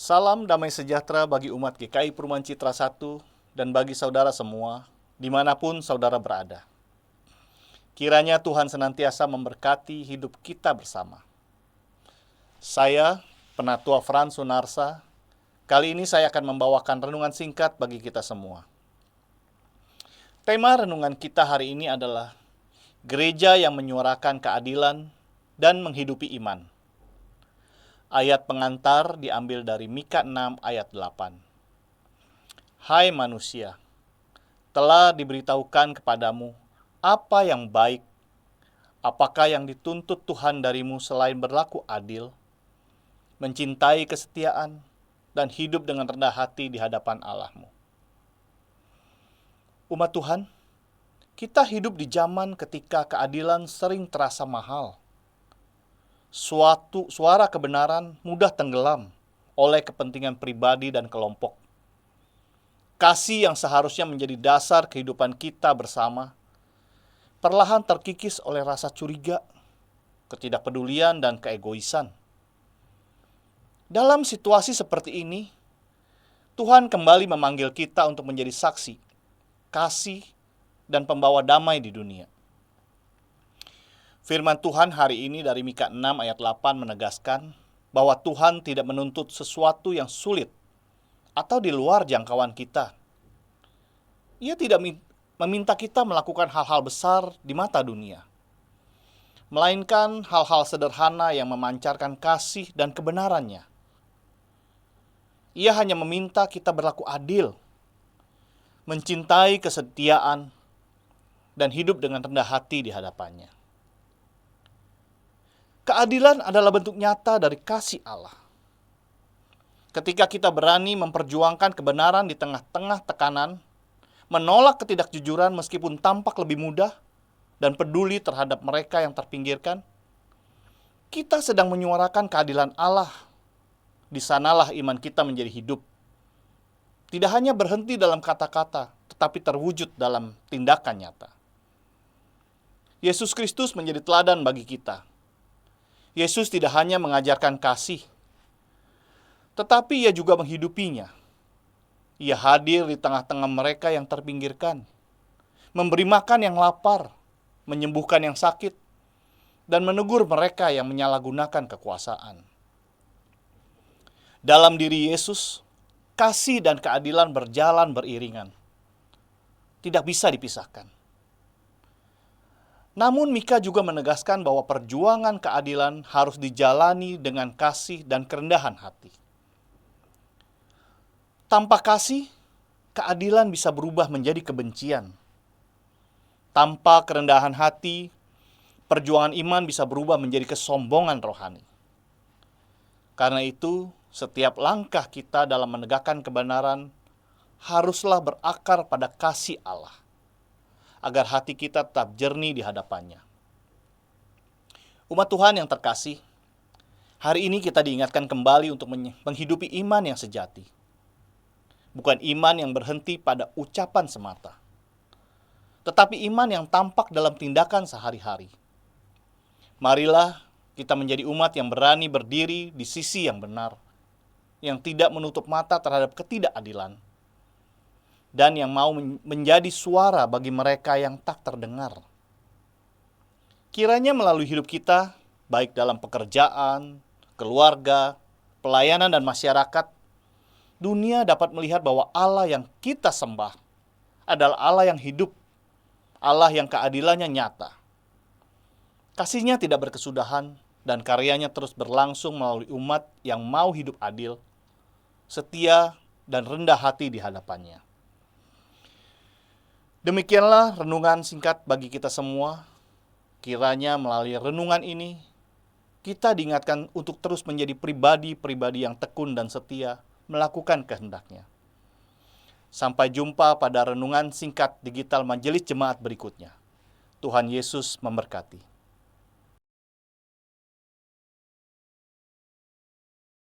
Salam damai sejahtera bagi umat GKI Perumahan Citra 1 dan bagi saudara semua, dimanapun saudara berada. Kiranya Tuhan senantiasa memberkati hidup kita bersama. Saya, Penatua Frans Sunarsa, kali ini saya akan membawakan renungan singkat bagi kita semua. Tema renungan kita hari ini adalah Gereja yang menyuarakan keadilan dan menghidupi iman. Ayat pengantar diambil dari Mika 6 ayat 8. Hai manusia, telah diberitahukan kepadamu apa yang baik, apakah yang dituntut Tuhan darimu selain berlaku adil, mencintai kesetiaan, dan hidup dengan rendah hati di hadapan Allahmu. Umat Tuhan, kita hidup di zaman ketika keadilan sering terasa mahal. Suara kebenaran mudah tenggelam oleh kepentingan pribadi dan kelompok. Kasih yang seharusnya menjadi dasar kehidupan kita bersama, perlahan terkikis oleh rasa curiga, ketidakpedulian, dan keegoisan. Dalam situasi seperti ini, Tuhan kembali memanggil kita untuk menjadi saksi, kasih, dan pembawa damai di dunia. Firman Tuhan hari ini dari Mika 6 ayat 8 menegaskan bahwa Tuhan tidak menuntut sesuatu yang sulit atau di luar jangkauan kita. Ia tidak meminta kita melakukan hal-hal besar di mata dunia, melainkan hal-hal sederhana yang memancarkan kasih dan kebenarannya. Ia hanya meminta kita berlaku adil, mencintai kesetiaan, dan hidup dengan rendah hati di hadapannya. Keadilan adalah bentuk nyata dari kasih Allah. Ketika kita berani memperjuangkan kebenaran di tengah-tengah tekanan, menolak ketidakjujuran meskipun tampak lebih mudah, dan peduli terhadap mereka yang terpinggirkan, kita sedang menyuarakan keadilan Allah. Di sanalah iman kita menjadi hidup. Tidak hanya berhenti dalam kata-kata, tetapi terwujud dalam tindakan nyata. Yesus Kristus menjadi teladan bagi kita. Yesus tidak hanya mengajarkan kasih, tetapi ia juga menghidupinya. Ia hadir di tengah-tengah mereka yang terpinggirkan, memberi makan yang lapar, menyembuhkan yang sakit, dan menegur mereka yang menyalahgunakan kekuasaan. Dalam diri Yesus, kasih dan keadilan berjalan beriringan. Tidak bisa dipisahkan. Namun Mika juga menegaskan bahwa perjuangan keadilan harus dijalani dengan kasih dan kerendahan hati. Tanpa kasih, keadilan bisa berubah menjadi kebencian. Tanpa kerendahan hati, perjuangan iman bisa berubah menjadi kesombongan rohani. Karena itu, setiap langkah kita dalam menegakkan kebenaran haruslah berakar pada kasih Allah, agar hati kita tetap jernih di hadapannya. Umat Tuhan yang terkasih, hari ini kita diingatkan kembali untuk menghidupi iman yang sejati. Bukan iman yang berhenti pada ucapan semata, tetapi iman yang tampak dalam tindakan sehari-hari. Marilah kita menjadi umat yang berani berdiri di sisi yang benar, yang tidak menutup mata terhadap ketidakadilan, dan yang mau menjadi suara bagi mereka yang tak terdengar. Kiranya melalui hidup kita, baik dalam pekerjaan, keluarga, pelayanan, dan masyarakat, dunia dapat melihat bahwa Allah yang kita sembah adalah Allah yang hidup, Allah yang keadilannya nyata. Kasih-Nya tidak berkesudahan, dan karyanya terus berlangsung melalui umat yang mau hidup adil, setia, dan rendah hati di hadapannya. Demikianlah renungan singkat bagi kita semua. Kiranya melalui renungan ini, kita diingatkan untuk terus menjadi pribadi-pribadi yang tekun dan setia melakukan kehendak-Nya. Sampai jumpa pada renungan singkat digital Majelis Jemaat berikutnya. Tuhan Yesus memberkati.